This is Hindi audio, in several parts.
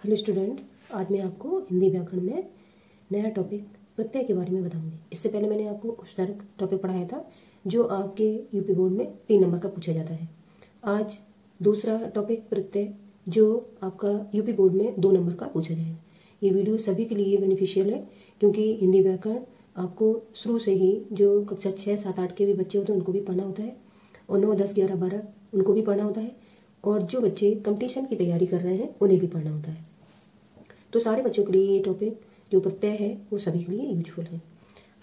हेलो स्टूडेंट, आज मैं आपको हिंदी व्याकरण में नया टॉपिक प्रत्यय के बारे में बताऊंगी। इससे पहले मैंने आपको उपसर्ग टॉपिक पढ़ाया था जो आपके यूपी बोर्ड में 3 नंबर का पूछा जाता है। आज दूसरा टॉपिक प्रत्यय जो आपका यूपी बोर्ड में 2 नंबर का पूछा जाएगा। ये वीडियो सभी के लिए बेनिफिशियल है क्योंकि हिंदी व्याकरण आपको शुरू से ही जो कक्षा 6, 7, 8 के भी बच्चे होते हैं उनको भी पढ़ना होता है और 9, 10, 11, 12 उनको भी पढ़ना होता है और जो बच्चे कंपटीशन की तैयारी कर रहे हैं उन्हें भी पढ़ना होता है। तो सारे बच्चों के लिए ये टॉपिक जो प्रत्यय है वो सभी के लिए यूजफुल है।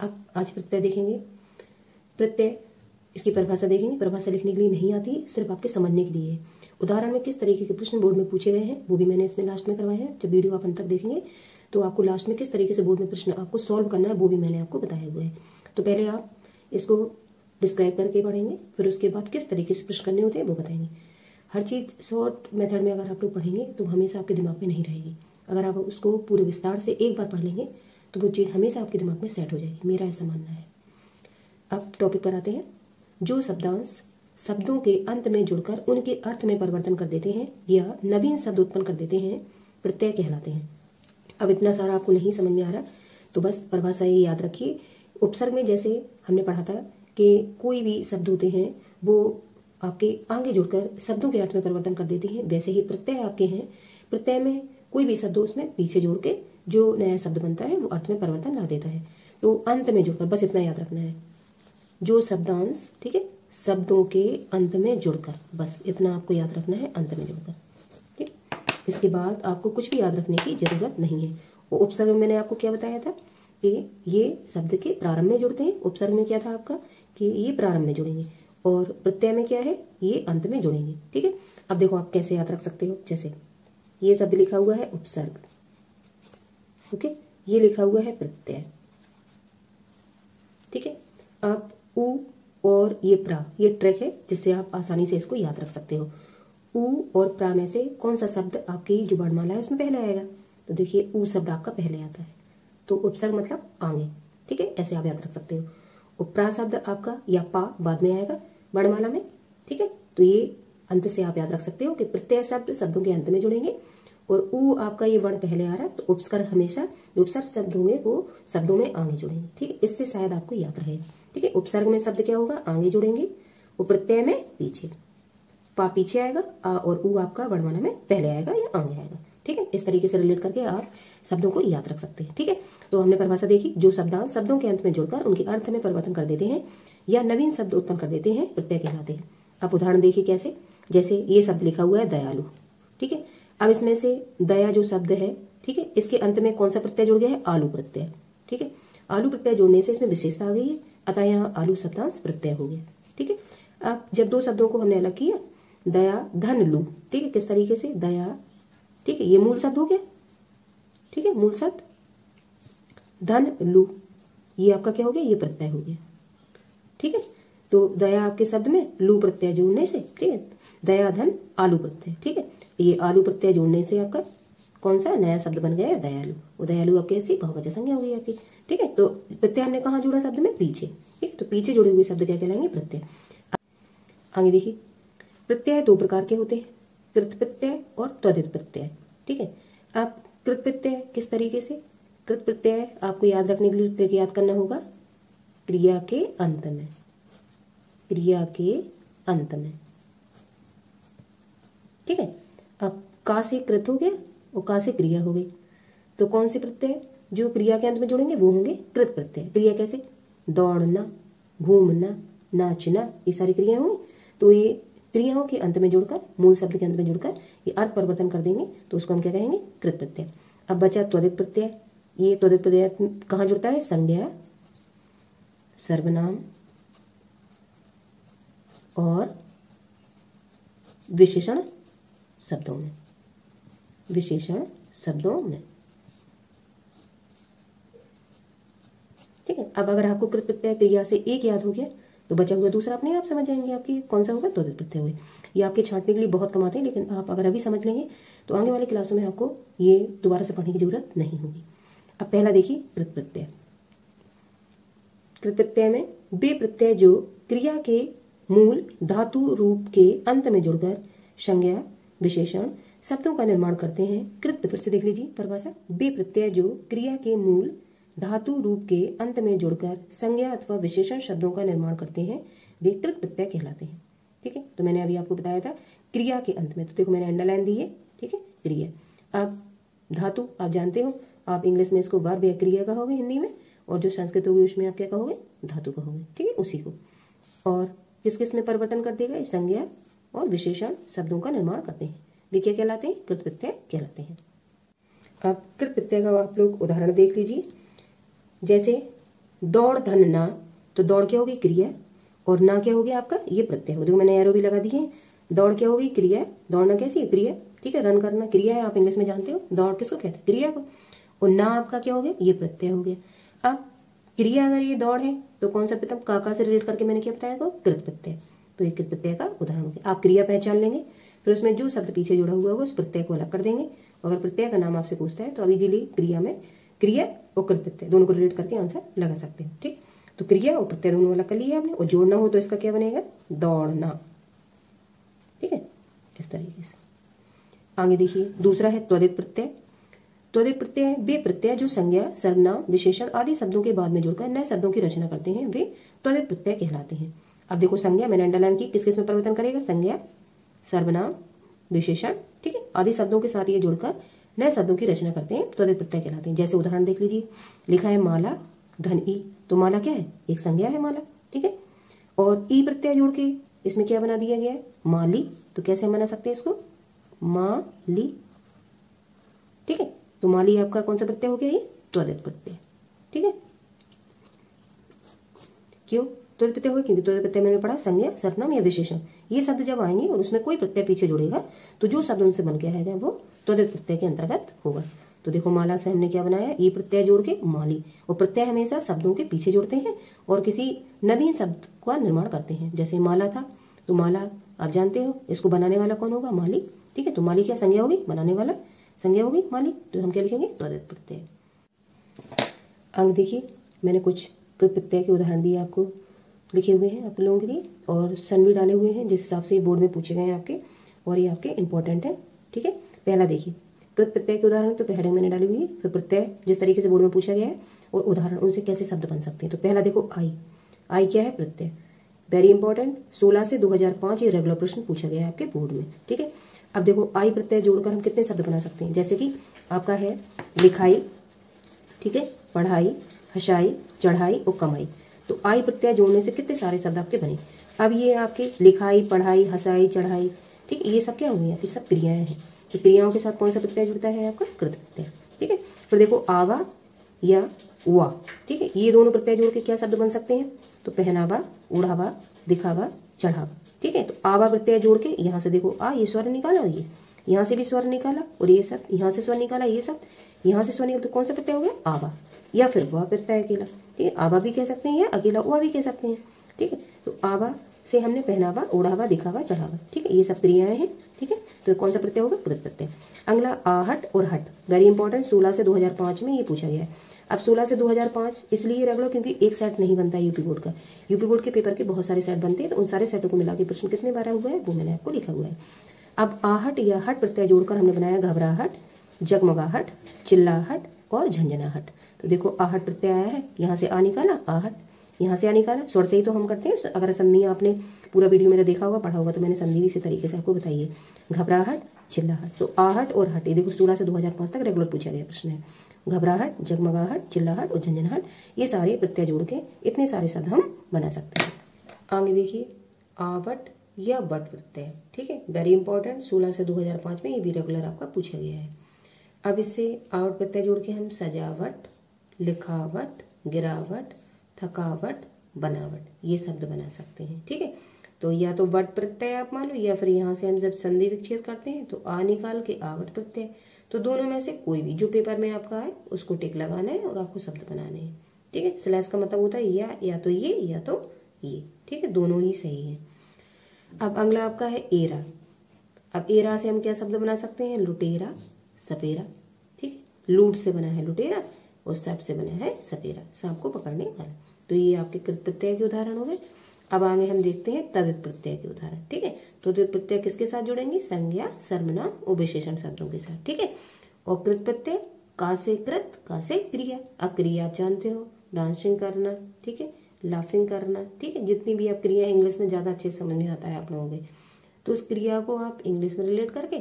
अब आज प्रत्यय देखेंगे। प्रत्यय इसकी परिभाषा देखेंगे। परिभाषा लिखने के लिए नहीं आती, सिर्फ आपके समझने के लिए है। उदाहरण में किस तरीके के प्रश्न बोर्ड में पूछे गए हैं वो भी मैंने इसमें लास्ट में करवाए हैं। जब वीडियो आप अंत तक देखेंगे तो आपको लास्ट में किस तरीके से बोर्ड में प्रश्न आपको सॉल्व करना है वो भी मैंने आपको बताया हुआ है। तो पहले आप इसको डिस्क्राइब करके पढ़ेंगे, फिर उसके बाद किस तरीके से प्रश्न करने होते हैं वो बताएंगे। हर चीज़ शॉर्ट मेथड में अगर आप लोग पढ़ेंगे तो हमेशा आपके दिमाग में नहीं रहेगी। अगर आप उसको पूरे विस्तार से एक बार पढ़ लेंगे तो वो चीज़ हमेशा आपके दिमाग में सेट हो जाएगी, मेरा ऐसा मानना है। अब टॉपिक पर आते हैं। जो शब्दांश शब्दों के अंत में जुड़कर उनके अर्थ में परिवर्तन कर देते हैं या नवीन शब्द उत्पन्न कर देते हैं प्रत्यय कहलाते हैं। अब इतना सारा आपको नहीं समझ में आ रहा तो बस परिभाषा ये याद रखिए। उपसर्ग में जैसे हमने पढ़ा था कि कोई भी शब्द होते हैं वो आपके आगे जुड़कर शब्दों के अर्थ में परिवर्तन कर देते हैं, वैसे ही प्रत्यय आपके हैं। प्रत्यय में कोई भी शब्द उसमें पीछे जोड़ के जो नया शब्द बनता है वो अर्थ में परिवर्तन ला देता है। तो अंत में जुड़कर, बस इतना याद रखना है। जो शब्दांश, ठीक है, शब्दों के अंत में जुड़कर, बस इतना आपको याद रखना है, अंत में जुड़कर। ठीक, इसके बाद आपको कुछ भी याद रखने की जरूरत नहीं है। वो उपसर्ग में मैंने आपको क्या बताया था कि ये शब्द के प्रारंभ में जुड़ते हैं। उपसर्ग में क्या था आपका कि ये प्रारंभ में जुड़ेंगे और प्रत्यय में क्या है, ये अंत में जुड़ेंगे। ठीक है, अब देखो आप कैसे याद रख सकते हो। जैसे ये शब्द लिखा हुआ है उपसर्ग, ओके, ये लिखा हुआ है प्रत्यय। ठीक है, अब उ और ये प्रा, ये ट्रैक है जिससे आप आसानी से इसको याद रख सकते हो। उ और प्रा में से कौन सा शब्द आपकी जो वर्णमाला है उसमें पहले आएगा? तो देखिए उ शब्द आपका पहले आता है, तो उपसर्ग मतलब आगे। ठीक है, ऐसे आप याद रख सकते हो। उपरा शब्द आपका या पा बाद में आएगा वर्णमाला में। ठीक है, तो ये अंत से आप याद रख सकते हो कि प्रत्यय शब्द शब्दों के अंत में जुड़ेंगे और उ आपका ये वर्ण पहले आ रहा है, तो उपसर्ग हमेशा जो उपसर्ग शब्द होंगे वो शब्दों में आगे जुड़ेंगे। ठीक है, इससे शायद आपको याद रहेगा। ठीक है, उपसर्ग में शब्द क्या होगा, आगे जुड़ेंगे, वो प्रत्यय में पीछे, पा पीछे आएगा, आ और उ आपका वर्णमाला में पहले आएगा या आगे आएगा। ठीक है, इस तरीके से रिलेट करके आप शब्दों को याद रख सकते हैं। ठीक है, तो हमने परिभाषा देखी। जो शब्दांश शब्दों के अंत में जुड़कर उनके अर्थ में परिवर्तन कर देते हैं या नवीन शब्द उत्पन्न कर देते हैं प्रत्यय कहलाते हैं। आप उदाहरण देखिए कैसे। जैसे ये शब्द लिखा हुआ है दयालु। ठीक है, अब इसमें से दया जो शब्द है, ठीक है, इसके अंत में कौन सा प्रत्यय जुड़ गया है, आलू प्रत्यय। ठीक है, आलू प्रत्यय जोड़ने से इसमें विशेषता आ गई है, अतः यहाँ आलू शब्दांश प्रत्यय हो गया। ठीक है, अब जब 2 शब्दों को हमने अलग किया, दया धन लू, ठीक है, किस तरीके से दया, ठीक है, ये मूल शब्द हो गया। ठीक है, मूल शब्द धन लू, ये आपका क्या हो गया, ये प्रत्यय हो गया। ठीक है, तो दया आपके शब्द में लू प्रत्यय जोड़ने से, ठीक है, दया धन आलू प्रत्यय। ठीक है, ये आलू प्रत्यय जोड़ने से आपका कौन सा नया शब्द बन गया है, दयालु। वो दयालु आपकी ऐसी बहुवचन संज्ञा हो गई आपकी। ठीक है, तो प्रत्यय हमने कहाँ जोड़ा, शब्द में पीछे। ठीक है, तो पीछे जुड़े हुए शब्द क्या कहलाएंगे, प्रत्यय। आगे देखिए, प्रत्यय 2 प्रकार के होते हैं, कृत प्रत्यय और त्वरित प्रत्यय। ठीक है, आप कृत प्रत्यय किस तरीके से, कृत प्रत्यय आपको याद रखने के लिए याद करना होगा क्रिया के अंत में, क्रिया के अंत में। ठीक है, अब का से कृत हो गया और का से क्रिया हो गई, तो कौन से प्रत्यय जो क्रिया के अंत में जुड़ेंगे वो होंगे कृत प्रत्यय। क्रिया कैसे, दौड़ना, घूमना, नाचना, ये सारी क्रिया होंगी। तो ये क्रियाओं के अंत में जुड़कर, मूल शब्द के अंत में जुड़कर ये अर्थ परिवर्तन कर देंगे, तो उसको हम क्या कहेंगे, कृत प्रत्यय। अब बचा त्वरित प्रत्यय। ये त्वरित प्रत्यय कहाँ जुड़ता है, संज्ञा, सर्वनाम और विशेषण शब्दों में, विशेषण शब्दों में। ठीक है, अब अगर आपको कृत प्रत्यय क्रिया से एक याद हो गया तो बचा हुआ दूसरा अपने आप समझ जाएंगे आपकी कौन सा होगा, त्वरित प्रत्यय हुए। ये आपके छांटने के लिए बहुत कम आते हैं, लेकिन आप अगर अभी समझ लेंगे तो आगे वाले क्लासों में आपको ये दोबारा से पढ़ने की जरूरत नहीं होगी। अब पहला देखिए कृत प्रत्यय। कृत प्रत्यय में वे प्रत्यय जो क्रिया के मूल धातु रूप के अंत में जुड़कर संज्ञा, विशेषण, शब्दों का निर्माण करते हैं। कृत, फिर से देख लीजिए परिभाषा, वे प्रत्यय जो क्रिया के मूल धातु रूप के अंत में जुड़कर संज्ञा अथवा विशेषण शब्दों का निर्माण करते हैं, वे कृत प्रत्यय कहलाते हैं। ठीक है, तो मैंने अभी आपको बताया था क्रिया के अंत में, तो देखो मैंने अंडरलाइन दी है। ठीक है, क्रिया। अब धातु आप जानते हो, आप इंग्लिश में इसको वर्ब या क्रिया कहोगे हिंदी में, और जो संस्कृत होगी उसमें आप क्या कहोगे, धातु कहोगे। ठीक है, उसी को। और किस किस में परिवर्तन कर देगा, संज्ञा और विशेषण शब्दों का निर्माण करते हैं, वे क्या कहलाते हैं, कृत प्रत्यय कहलाते हैं। अब कृत प्रत्यय का आप लोग उदाहरण देख लीजिए। जैसे दौड़ धन ना, तो दौड़ क्या होगी, क्रिया, और ना क्या होगी आपका, ये प्रत्यय हो। देखो मैंने एरो भी लगा दी है। दौड़ क्या होगी, क्रिया, दौड़ना कैसी है, क्रिया। ठीक है, रन करना क्रिया है, आप इंग्लिश में जानते हो। दौड़ किसको कहते हैं, क्रिया को। और ना आपका क्या हो गया, ये प्रत्यय हो गया। अब क्रिया अगर ये दौड़ है तो कौन सा प्रत्यय, काका से रिलेट करके मैंने क्या बताया, को कृत प्रत्यय। तो ये कृत प्रत्यय का उदाहरण हो गया। आप क्रिया पहचान लेंगे, फिर उसमें जो शब्द पीछे जुड़ा हुआ होगा उस प्रत्यय को अलग कर देंगे। अगर प्रत्यय का नाम आपसे पूछता है तो अभी इजीली क्रिया में क्रिया और कृत प्रत्यय दोनों को रिलेट करके आंसर लगा सकते हो। ठीक, तो क्रिया और प्रत्यय दोनों अलग कर लिया आपने, और जोड़ना हो तो इसका क्या बनेगा, दौड़ना। ठीक है, इस तरीके से। आगे देखिए, दूसरा है त्वरित प्रत्यय। त्वरित प्रत्यय वे प्रत्यय जो संज्ञा, सर्वनाम, विशेषण आदि शब्दों के बाद में जुड़कर नए शब्दों की रचना करते हैं, वे त्वरित प्रत्यय कहलाते हैं। अब देखो संज्ञा मैंने अंडरलाइन की, किस किस में परिवर्तन करेगा, संज्ञा, सर्वनाम, विशेषण, ठीक है, आदि शब्दों के साथ ये जुड़कर नए शब्दों की रचना करते हैं, त्वरित प्रत्यय कहलाते हैं। जैसे उदाहरण देख लीजिए, लिखा है माला धन ई, तो माला क्या है, एक संज्ञा है माला। ठीक है, और ई प्रत्यय जोड़ के इसमें क्या बना दिया गया है, माली, तो कैसे हम बना सकते हैं इसको, माली। ठीक है, तो माली आपका कौन सा प्रत्यय हो गया, ये त्वरित प्रत्यय। ठीक है, क्यों त्वरित प्रत्यय हो गया, क्योंकि त्वरित प्रत्यय मैंने पढ़ा संज्ञा, सर्वनाम या विशेषण, ये शब्द जब आएंगे और उसमें कोई प्रत्यय पीछे जुड़ेगा तो जो शब्द उनसे बन के आएगा वो त्वरित प्रत्यय के अंतर्गत होगा। तो देखो माला से हमने क्या बनाया, ई प्रत्यय जोड़ के माली, और प्रत्यय हमेशा शब्दों के पीछे जुड़ते हैं और किसी नवीन शब्द का निर्माण करते हैं। जैसे माला था, तो माला आप जानते हो, इसको बनाने वाला कौन होगा, माली। ठीक है, तो माली क्या संज्ञा होगी, बनाने वाला संज्ञा होगी माली, तो हम क्या लिखेंगे, त्वरित प्रत्यय। आगे देखिए, मैंने कुछ कृत प्रत्यय के उदाहरण भी आपको लिखे हुए हैं आप लोगों के लिए, और सन भी डाले हुए हैं जिस हिसाब से बोर्ड में पूछे गए हैं आपके, और ये आपके इंपॉर्टेंट है। ठीक है, पहला देखिए कृत प्रत्यय के उदाहरण, तो हेडिंग मैंने डाली हुई है, फिर प्रत्यय जिस तरीके से बोर्ड में पूछा गया है, और उदाहरण उनसे कैसे शब्द बन सकते हैं। तो पहला देखो आई, आई क्या है, प्रत्यय, वेरी इंपॉर्टेंट, 16 से 2005 ये रेगुलर प्रश्न पूछा गया है आपके बोर्ड में। ठीक है, अब देखो आई प्रत्यय जोड़कर हम कितने शब्द बना सकते हैं, जैसे कि आपका है लिखाई, ठीक है, पढ़ाई, हंसाई, चढ़ाई और कमाई। तो आई प्रत्यय जोड़ने से कितने सारे शब्द आपके बने। अब ये आपके लिखाई, पढ़ाई, हंसाई, चढ़ाई, ठीक है, ये सब क्या हो गया, ये सब क्रियाएं हैं। तो क्रियाओं के साथ कौन सा प्रत्यय जुड़ता है आपका, कृत प्रत्यय। ठीक है, फिर देखो आवा या उआ, ठीक है, ये दोनों प्रत्यय जोड़ के क्या शब्द बन सकते हैं, तो पहनावा, उड़ावा, दिखावा, चढ़ावा। ठीक है, तो आवा प्रत्यय जोड़ के यहाँ से देखो आ, ये स्वर निकाला, ये यहाँ से भी स्वर निकाला, और ये सब यहाँ से स्वर निकाला, ये सब यहाँ से स्वर निकाला, तो कौन सा प्रत्यय हो गया, आवा, या फिर वह प्रत्यय अकेला। ठीक है, आवा भी कह सकते हैं या अकेला उआ भी कह सकते हैं। ठीक है, तो आवा से हमने पहनावा, उड़ावा, दिखावा, चढ़ावा, ठीक है, ये सब क्रियाएं हैं। ठीक है, तो कौन सा प्रत्यय होगा, कृत प्रत्यय। अगला आहट और हट, वेरी इंपॉर्टेंट, 16 से 2005 में ये पूछा गया है। अब 16 से 2005 इसलिए रेगुलर क्योंकि एक सेट नहीं बनता है यूपी बोर्ड का। यूपी बोर्ड के पेपर के बहुत सारे सेट बनते हैं, तो उन सारे सेटों को मिला के प्रश्न कितने बार हुआ है वो मैंने आपको लिखा हुआ है। अब आहट या हट प्रत्यय जोड़कर हमने बनाया घबराहट, जगमगाहट, चिल्लाहट और झंझनाहट। तो देखो आहट प्रत्यय आया है, यहाँ से आ निकाला, आहट, यहाँ से आ निकाला, स्वर से ही तो हम करते हैं। अगर संधि आपने पूरा वीडियो मेरा देखा होगा, पढ़ा होगा, तो मैंने संधि भी इसी तरीके से आपको बताई है, घबराहट, चिल्लाहट। तो आहट और हट ये देखो 16 से 2005 तक रेगुलर पूछा गया प्रश्न है। घबराहट, जगमगाहट, चिल्लाहट और झंझनाहट, ये सारे प्रत्यय जोड़ के इतने सारे शब्द हम बना सकते हैं। आगे देखिए, आवट या वट प्रत्यय, ठीक है, वेरी इंपॉर्टेंट, 16 से 2005 में ये भी रेगुलर आपका पूछा गया है। अब इससे आवट प्रत्यय जोड़ के हम सजावट, लिखावट, गिरावट, थकावट, बनावट, ये शब्द बना सकते हैं। ठीक है, तो या तो वट प्रत्यय आप मान लो, या फिर यहाँ से हम जब संधि विच्छेद करते हैं तो आ निकाल के आवट प्रत्यय, तो दोनों में से कोई भी जो पेपर में आपका है उसको टिक लगाना है और आपको शब्द बनाने हैं। ठीक है, स्लैश का मतलब होता है या तो ये या तो ये। ठीक है, दोनों ही सही है। अब अगला आपका है एरा। अब एरा से हम क्या शब्द बना सकते हैं, लुटेरा, सपेरा। ठीक है, लूट से बना है लुटेरा और सप से बना है सपेरा, सांप को पकड़ने वाला। तो ये आपके कृत प्रत्यय के उदाहरण हो गए। अब आगे हम देखते हैं तद्धित प्रत्यय के उदाहरण। ठीक है, तो तद्धित प्रत्यय किसके साथ जुड़ेंगे? संज्ञा, सर्वनाम और विशेषण शब्दों के साथ। ठीक है, और कृत प्रत्यय का से कृत, का से क्रिया। अब क्रिया आप जानते हो, डांसिंग करना, ठीक है, लाफिंग करना, ठीक है, जितनी भी आप क्रिया इंग्लिश में ज़्यादा अच्छे से समझ में आता है आप लोगों के, तो उस क्रिया को आप इंग्लिश में रिलेट करके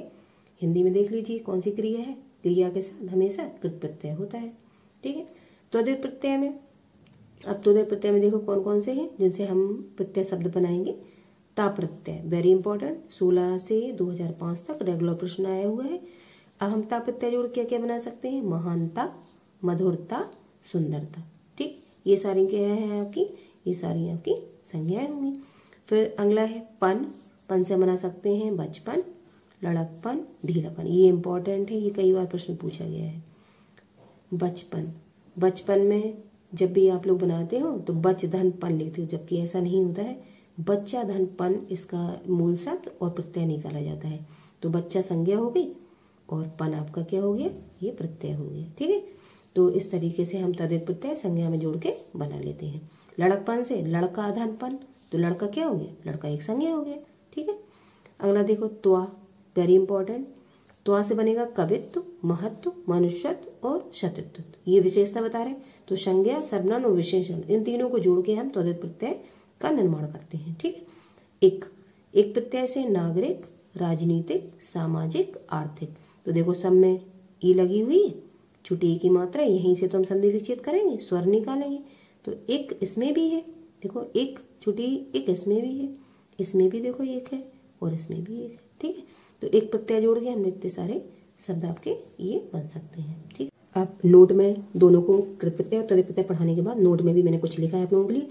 हिंदी में देख लीजिए कौन सी क्रिया है। क्रिया के साथ हमेशा कृत प्रत्यय होता है। ठीक है, तद्धित प्रत्यय में, अब तद्धित प्रत्यय में देखो कौन कौन से हैं जिनसे हम प्रत्यय शब्द बनाएंगे। ता प्रत्यय, वेरी इंपॉर्टेंट, 16 से 2005 तक रेगुलर प्रश्न आया हुआ है। अब हम ता प्रत्यय जोड़ क्या क्या बना सकते हैं? महानता, मधुरता, सुंदरता। ठीक, ये सारी क्या है आपकी? ये सारी आपकी संज्ञाएं होंगी। फिर अगला है पन। पन से बना सकते हैं बचपन, लड़कपन, ढीलापन। ये इंपॉर्टेंट है, ये कई बार प्रश्न पूछा गया है। बचपन, बचपन में जब भी आप लोग बनाते हो तो बच धन पन लिखते हो, जबकि ऐसा नहीं होता है। बच्चा धन पन इसका मूल शब्द और प्रत्यय निकाला जाता है। तो बच्चा संज्ञा हो गई और पन आपका क्या हो गया? ये प्रत्यय हो गया। ठीक है, तो इस तरीके से हम तद्धित प्रत्यय संज्ञा में जोड़ के बना लेते हैं। लड़कपन से लड़का धन पन, तो लड़का क्या हो गया? लड़का एक संज्ञा हो गया। ठीक है, अगला देखो त्वा, वेरी इंपॉर्टेंट। त्वा से बनेगा कवित्व, महत्व, मनुष्यत्व और शतृत्व। ये विशेषता बता रहे। तो संज्ञा, सर्वनाम और विशेषण, इन तीनों को जोड़ के हम तद्धित प्रत्यय का निर्माण करते हैं। ठीक है, एक प्रत्यय से नागरिक, राजनीतिक, सामाजिक, आर्थिक। तो देखो सब में ई लगी हुई है, छुट्टी की मात्रा, यहीं से तो हम संधि विच्छेद करेंगे, स्वर निकालेंगे। तो एक इसमें भी है, देखो एक छुट्टी, एक इसमें भी है, इसमें भी देखो एक है और इसमें भी एक है। ठीक है, तो एक प्रत्यय जोड़ के हमने इतने सारे शब्द आपके ये बन सकते हैं। ठीक, आप नोट में दोनों को कृत प्रत्यय और तद्धित प्रत्यय पढ़ाने के बाद नोट में भी मैंने कुछ लिखा है आप लोगों के लिए।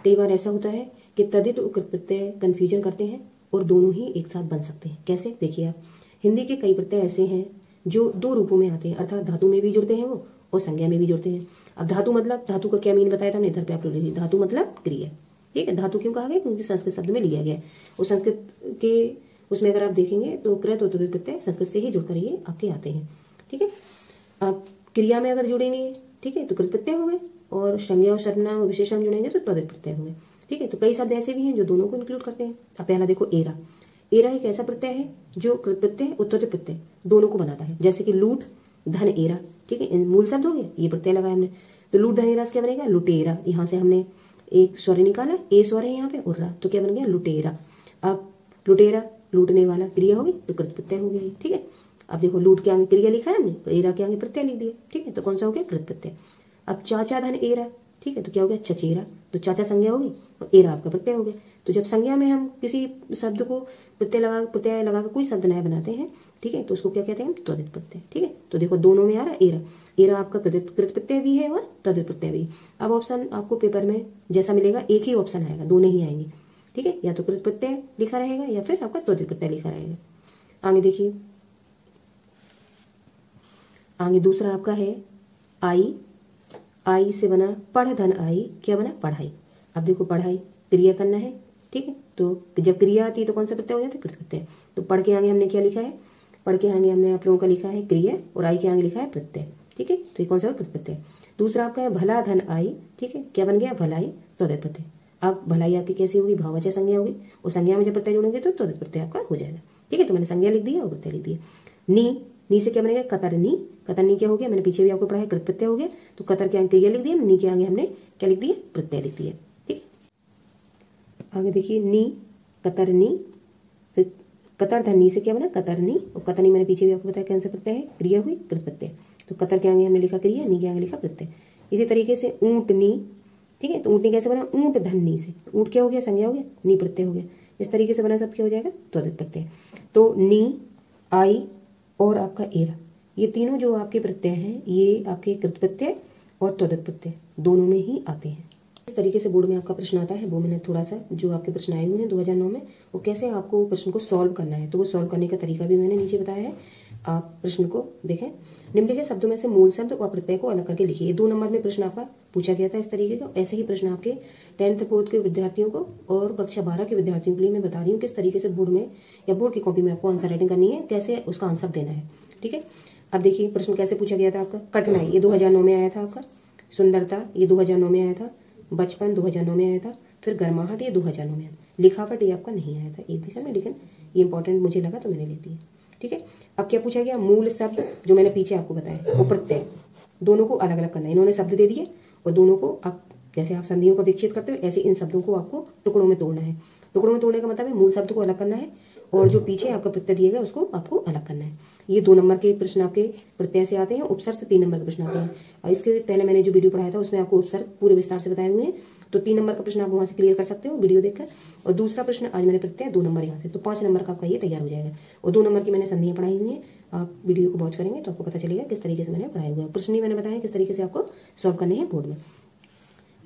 कई बार ऐसा होता है कि तद्धित और कृत प्रत्यय कंफ्यूजन करते हैं और दोनों ही एक साथ बन सकते हैं। कैसे? देखिए आप, हिंदी के कई प्रत्यय ऐसे हैं जो दो रूपों में आते हैं, अर्थात धातु में भी जुड़ते हैं वो और संज्ञा में भी जुड़ते हैं। अब धातु मतलब, धातु का क्या मीन बताया था हमने, इधर पे आप लोग लिखिए। धातु मतलब क्रिया। ठीक है, धातु क्यों कहा गया? क्योंकि संस्कृत शब्द में लिया गया है। और संस्कृत के उसमें अगर आप देखेंगे तो कृत और तद्धित प्रत्यय संस्कृत से ही जुड़कर ये आपके आते हैं। ठीक है, आप क्रिया में अगर जुड़ेंगे, ठीक है, तो कृत प्रत्यय हो गए, और संज्ञा और सर्वनाम और विशेषण जुड़ेंगे तो तद्धित प्रत्यय हो गए। ठीक है, तो कई शब्द ऐसे भी हैं जो दोनों को इंक्लूड करते हैं। अब पहला देखो एरा। एरा एक ऐसा प्रत्यय है जो कृत प्रत्यय और तद्धित प्रत्यय दोनों को बनाता है। जैसे कि लूट, धन, एरा। ठीक है, मूल शब्द हो गया, ये प्रत्यय लगाया हमने, तो लूट, धन, एरा से क्या बनेगा? लुटेरा। यहाँ से हमने एक स्वर निकाला, ए स्वर है यहाँ पे और रा, तो क्या बन गया? लुटेरा। अब लुटेरा लूटने वाला, क्रिया होगी तो कृत प्रत्यय हो गई। ठीक है, अब देखो लूट के आगे क्रिया लिखा है हमने, तो एरा के आगे प्रत्यय लिख दिया। ठीक है, तो कौन सा हो गया? कृत प्रत्यय। अब चाचा धन एरा, ठीक है, तो क्या हो गया? चचेरा। तो चाचा संज्ञा होगी और एरा आपका प्रत्यय हो गया। तो जब संज्ञा में हम किसी शब्द को प्रत्यय लगा कर कोई शब्द नया बनाते हैं, ठीक है, तो उसको क्या कहते हैं? तद्धित प्रत्यय। ठीक है, तो देखो दोनों में आ रहा एरा। एरा आपका कृत प्रत्यय भी है और तद्धित प्रत्यय भी। अब ऑप्शन आपको पेपर में जैसा मिलेगा एक ही ऑप्शन आएगा, दोनों ही आएंगे। ठीक है, या तो कृत प्रत्यय लिखा रहेगा या फिर आपका तद्धित प्रत्यय लिखा रहेगा। आगे देखिए, आगे दूसरा आपका है आई। आई से बना पढ़, धन आई, क्या बना? पढ़ाई। अब देखो पढ़ाई क्रिया करना है। ठीक है, तो जब क्रिया आती है तो कौन सा प्रत्यय हो जाता है? कृत प्रत्यय। तो पढ़ के आगे हमने क्या लिखा है? पढ़ के आगे हमने आप लोगों का लिखा है क्रिया और आई के आगे लिखा है प्रत्यय। ठीक है, तो ये कौन सा है? कृत प्रत्यय। दूसरा आपका है भला, धन आई। ठीक है, क्या बन गया? भलाई, तद्धित प्रत्यय। अब भलाई आपकी कैसी होगी? भाववाचक संज्ञा होगी, और संज्ञा में जब प्रत्यय जोड़ेंगे तो तद्धित प्रत्यय आपका हो जाएगा। ठीक है, तो मैंने संज्ञा लिख दिया और प्रत्यय लिख दिया। नी से क्या बनेगा? कतरनी। कतरनी क्या हो गया? मैंने पीछे भी आपको पढ़ा है, कृत प्रत्यय हो गया। तो कतर के आगे क्रिया लिख दिया, नी के आगे हमने क्या लिख दिया? प्रत्यय लिख दिया। ठीक है, आगे देखिए नी, कतरनी, फिर कतर धन नी से क्या बना? कतरनी, और कतरनी मैंने पीछे भी आपको बताया कौन सा प्रत्यय है? क्रिया हुई, कृत प्रत्यय। तो कतर के आगे हमने लिखा क्रिया, नी के आगे लिखा प्रत्यय। इसी तरीके से ऊंटनी। ठीक है, तो ऊंटनी कैसे बना? ऊंट धन नी से, ऊंट क्या हो गया? संज्ञा हो गया, नी प्रत्यय हो गया। इस तरीके से बना सब क्या हो जाएगा? तद्धित प्रत्यय। तो नी, आई और आपका एरा, ये तीनों जो आपके प्रत्यय हैं ये आपके कृत प्रत्यय और तद्धित प्रत्यय दोनों में ही आते हैं। इस तरीके से बोर्ड में आपका प्रश्न आता है, वो मैंने थोड़ा सा जो आपके प्रश्न आए हुए हैं 2009 में, वो कैसे आपको प्रश्न को सॉल्व करना है, तो वो सॉल्व करने का तरीका भी मैंने नीचे बताया है। आप प्रश्न को देखें। निम्नलिखित शब्दों में से मूल शब्द और प्रत्यय को अलग करके लिखिए। 2 नंबर में प्रश्न आपका पूछा गया था इस तरीके का। ऐसे ही प्रश्न आपके 10th 4th के विद्यार्थियों को और कक्षा 12 के विद्यार्थियों के लिए मैं बता रही हूँ किस तरीके से बोर्ड में या बोर्ड की कॉपी में आपको आंसर राइटिंग करनी है, कैसे उसका आंसर देना है। ठीक है, अब देखिए प्रश्न कैसे पूछा गया था आपका। कठिनाई, ये 2009 में आया था आपका। सुंदरता, ये 2009 में आया था। बचपन 2009 में आया था। फिर गर्माहट ये 2009 में आया। लिखावट ये आपका नहीं आया था एक भी में, लेकिन ये इंपॉर्टेंट मुझे लगा तो मैंने ले दिया। ठीक है, अब क्या पूछा गया, मूल शब्द जो मैंने पीछे आपको बताया वो प्रत्यय, दोनों को अलग अलग करना है। इन्होंने शब्द दे दिए और दोनों को आप जैसे आप संधियों का विकसित करते हो ऐसे इन शब्दों को आपको टुकड़ों में तोड़ना है। टुकड़ों में तोड़ने का मतलब है मूल शब्द को अलग करना है और जो पीछे आपका प्रत्यय दिया गया उसको आपको अलग करना है। ये 2 नंबर के प्रश्न आपके प्रत्यय से आते हैं, उपसर्ग से 3 नंबर के प्रश्न आते हैं। और इसके पहले मैंने जो वीडियो पढ़ाया था उसमें आपको उपसर्ग पूरे विस्तार से बताए हुए हैं, तो 3 नंबर का प्रश्न आप वहां से क्लियर कर सकते हो वीडियो देखकर। और दूसरा प्रश्न आज मैंने प्रत्यय 2 नंबर यहाँ से, तो 5 नंबर का आपका ये तैयार हो जाएगा। और 2 नंबर की मैंने संधियां पढ़ाई हुई है, आप वीडियो को वॉच करेंगे तो आपको पता चलेगा किस तरीके से मैंने पढ़ाया हुआ है। प्रश्न ही मैंने बताया किस तरीके से आपको सॉल्व करने हैं बोर्ड में।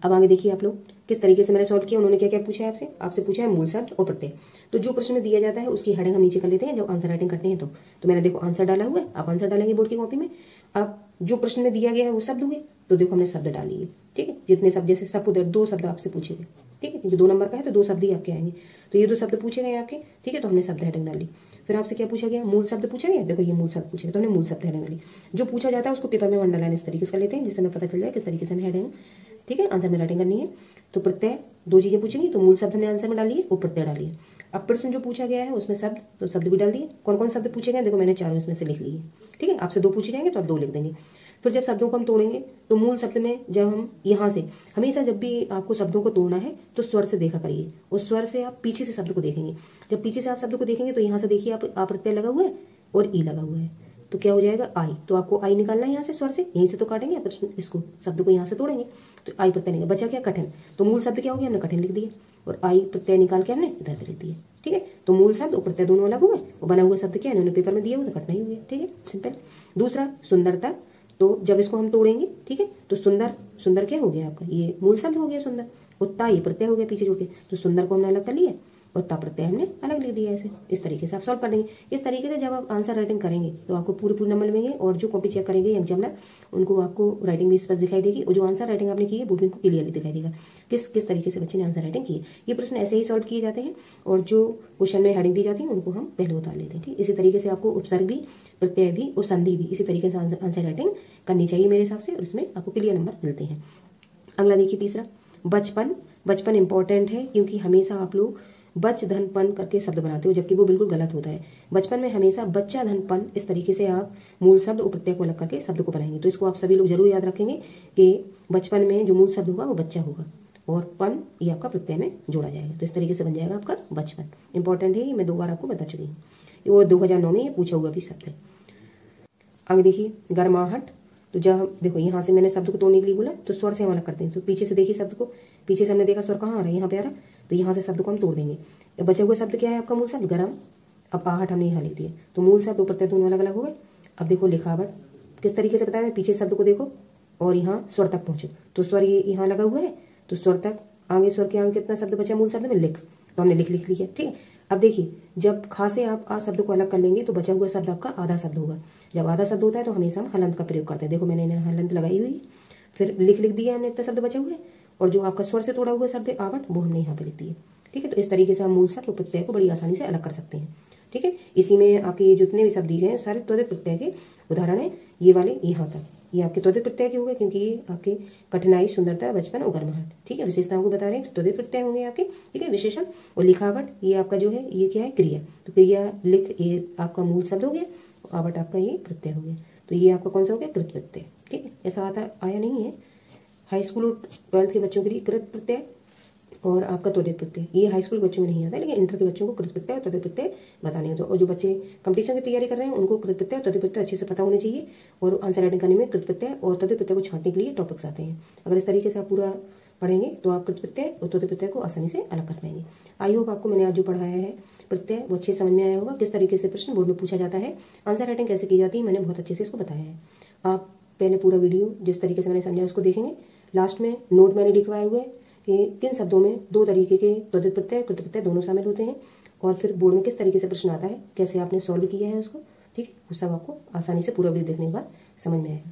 अब आगे देखिए आप लोग किस तरीके से मैंने सॉल्व किया। उन्होंने क्या क्या पूछा है आपसे, आपसे पूछा है मूल शब्द और प्रत्यय। तो जो प्रश्न दिया जाता है उसकी हेडिंग हम नीचे कर लेते हैं जब आंसर राइटिंग करते हैं। तो मैंने देखो आंसर डाला हुआ है, आप आंसर डालेंगे बोर्ड की कॉपी में। अब जो प्रश्न में दिया गया है वो शब्द हुए, तो देखो हमने शब्द डाल लिए। ठीक है, जितने शब्द जैसे सब उधर 2 शब्द आपसे पूछे गए। ठीक है, क्योंकि 2 नंबर का है तो 2 शब्द ही आपके आएंगे, तो ये 2 शब्द पूछे गए आपके। ठीक है, तो हमने शब्द हेडिंग डाली। फिर आपसे क्या पूछा गया, मूल शब्द पूछा गया। देखो ये मूल शब्द पूछे गए तो हमने मूल शब्द हेडिंग डाली। जो पूछा जाता है उसको पेपर में अंडरलाइन इस तरीके से कर लेते हैं जिससे हमें पता चल जाए किस तरीके से हमें हेडिंग, ठीक है, आंसर में राइटिंग करनी है। तो प्रत्यय 2 चीजें पूछेंगी, तो मूल शब्द हमने आंसर में डाली है और प्रत्यय डाली है। अब प्रश्न जो पूछा गया है उसमें शब्द, तो शब्द भी डाल दिए। कौन कौन शब्द पूछे गए देखो मैंने 4 इसमें से लिख लिए। ठीक है, आपसे 2 पूछे जाएंगे तो आप 2 लिख देंगे। फिर जब शब्दों को हम तोड़ेंगे तो मूल शब्द में जब हम यहाँ से, हमेशा जब भी आपको शब्दों को तोड़ना है तो स्वर से देखा करिए, उस स्वर से आप पीछे से शब्द को देखेंगे। जब पीछे से आप शब्द को देखेंगे तो यहाँ से देखिए आप आ प्रत्यय लगा हुआ है और ई लगा हुआ है, तो क्या हो जाएगा आई। तो आपको आई निकालना है यहाँ से स्वर से, यहीं से तो काटेंगे प्रश्न, इसको शब्द को यहाँ से तोड़ेंगे तो आई प्रत्यय निकल, बचा क्या कठिन। तो मूल शब्द क्या हो गया, हमने कठिन लिख दिया और आई प्रत्यय निकाल के हमने इधर पे लिख दिया। ठीक है, तो मूल शब्द और प्रत्यय दोनों अलग हो गए और बना हुआ शब्द क्या है, इन्होंने पेपर में दिया हुआ तो कटना ही हो गया। ठीक है, सिंपल। दूसरा सुंदरता, तो जब इसको हम तोड़ेंगे, ठीक है, तो सुंदर, सुंदर क्या हो गया आपका, ये मूल शब्द हो गया सुंदर, और ता ये प्रत्यय हो गया पीछे जोड़ के, तो सुंदर को हमने अलग कर लिया और ता प्रत्यय हमने अलग लिख दिया। ऐसे इस तरीके से आप सॉल्व कर देंगे। इस तरीके से जब आप आंसर राइटिंग करेंगे तो आपको पूरे नंबर मिलेंगे और जो कॉपी चेक करेंगे एग्जामिनर उनको आपको राइटिंग भी स्पष्ट दिखाई देगी और जो आंसर राइटिंग आपने की है वो भी उनको क्लियरली दिखाई देगा किस किस तरीके से बच्चे ने आंसर राइटिंग की है। ये प्रश्न ऐसे ही सॉल्व किए जाते हैं और जो क्वेश्चन में हेडिंग दी जाती है उनको हम पहले उतार लेते हैं। ठीक, इसी तरीके से आपको उपसर्ग भी, प्रत्यय भी और संधि भी इसी तरीके से आंसर राइटिंग करनी चाहिए मेरे हिसाब से, और इसमें आपको क्लियर नंबर मिलते हैं। अगला देखिए तीसरा, बचपन। बचपन इंपॉर्टेंट है क्योंकि हमेशा आप लोग बच धन पन करके शब्द बनाते हो जबकि वो बिल्कुल गलत होता है। बचपन में हमेशा बच्चा धन पन इस तरीके से आप मूल शब्द और प्रत्यय को अलग करके शब्द को बनाएंगे। तो इसको आप सभी लोग जरूर याद रखेंगे कि बचपन में जो मूल शब्द होगा वो बच्चा होगा और पन ये आपका प्रत्यय में जोड़ा जाएगा, तो इस तरीके से बन जाएगा आपका बचपन। इंपॉर्टेंट है, ये मैं 2 बार आपको बता चुकी हूँ, वो 2009 में ये पूछा हुआ भी शब्द है। आगे देखिए गर्माहट, तो जब देखो यहाँ से मैंने शब्द को तोड़ने के लिए बोला तो स्वर से हम अलग करते हैं। तो पीछे से देखिए शब्द को, पीछे से हमने देखा स्वर कहाँ आ रहा है, यहाँ पे आ रहा, तो यहाँ से शब्द को हम तोड़ देंगे। बचा हुआ शब्द क्या है आपका मूल शब्द गरम, अब आहट हमने यहाँ लिख दिया, तो मूल शब्द और प्रत्यय दोनों अलग अलग हो गए। अब देखो लिखावट किस तरीके से बताया, पीछे शब्द को देखो और यहाँ स्वर तक पहुंचो, तो स्वर ये यहाँ लगा हुआ है, तो स्वर तक आगे, स्वर के आगे कितना शब्द बचा मूल शब्द में, लिख, तो हमने लिख लिया। ठीक है, अब देखिए जब खा से आप आ शब्द को अलग कर लेंगे तो बचा हुआ शब्द आपका आधा शब्द होगा। जब आधा शब्द होता है तो हमेशा हम हलंत का प्रयोग करते हैं। देखो मैंने हलंत लगाई हुई है, फिर लिख दिया हमने, इतना शब्द बचा हुआ है, और जो आपका स्वर से तोड़ा हुआ शब्द आवट वो हमने यहाँ पे लिख दिया। ठीक है, तो इस तरीके से हम मूल शब्द और प्रत्यय को बड़ी आसानी से अलग कर सकते हैं। ठीक है, इसी में आपके ये जितने भी शब्द दिए हैं सारे त्वरित प्रत्यय के उदाहरण है। ये वाले यहाँ तक ये आपके त्वरित प्रत्यय के होंगे क्योंकि ये आपके कठिनाई, सुंदरता, बचपन और गर्माहट, ठीक है, विशेषताओं को बता रहे हैं, तो त्वरित प्रत्यय होंगे आपके। ठीक है, विशेषण। और लिखावट ये आपका जो है ये क्या है, क्रिया, तो क्रिया लिख ये आपका मूल शब्द हो गया, आवट आपका ये प्रत्यय हो गया, तो ये आपका कौन सा हो गया, कृत प्रत्यय। ठीक है, ऐसा आया नहीं है, हाई स्कूल और 12th के बच्चों के लिए कृत प्रत्यय और आपका त्वरित प्रत्यय, ये हाई स्कूल के बच्चों में नहीं आता है, लेकिन इंटर के बच्चों को कृत प्रत्यय और त्वरित प्रत्यय बताने होते हैं। और जो बच्चे कंपटीशन की तैयारी कर रहे हैं उनको कृत प्रत्यय और त्वरित प्रत्यय अच्छे से पता होने चाहिए, और आंसर राइटिंग करने में कृत प्रत्यय और त्वरित प्रत्यय को छांटने के लिए टॉपिक्स आते हैं। अगर इस तरीके से आप पूरा पढ़ेंगे तो आप कृत प्रत्यय और त्वरित प्रत्यय को आसानी से अलग कर पाएंगे। आई होप आपको मैंने आज जो पढ़ाया है प्रत्यय वो अच्छे समझ में आया होगा, किस तरीके से प्रश्न बोर्ड में पूछा जाता है, आंसर राइटिंग कैसे की जाती है, मैंने बहुत अच्छे से इसको बताया है। आप पहले पूरा वीडियो जिस तरीके से मैंने समझा उसको देखेंगे। लास्ट में नोट मैंने लिखवाए हुए कि किन शब्दों में 2 तरीके के त्वरित प्रत्यय, कृत प्रत्यय दोनों शामिल होते हैं, और फिर बोर्ड में किस तरीके से प्रश्न आता है, कैसे आपने सॉल्व किया है उसको। ठीक है, वो सब आपको आसानी से पूरा वीडियो देखने के बाद समझ में आएगा।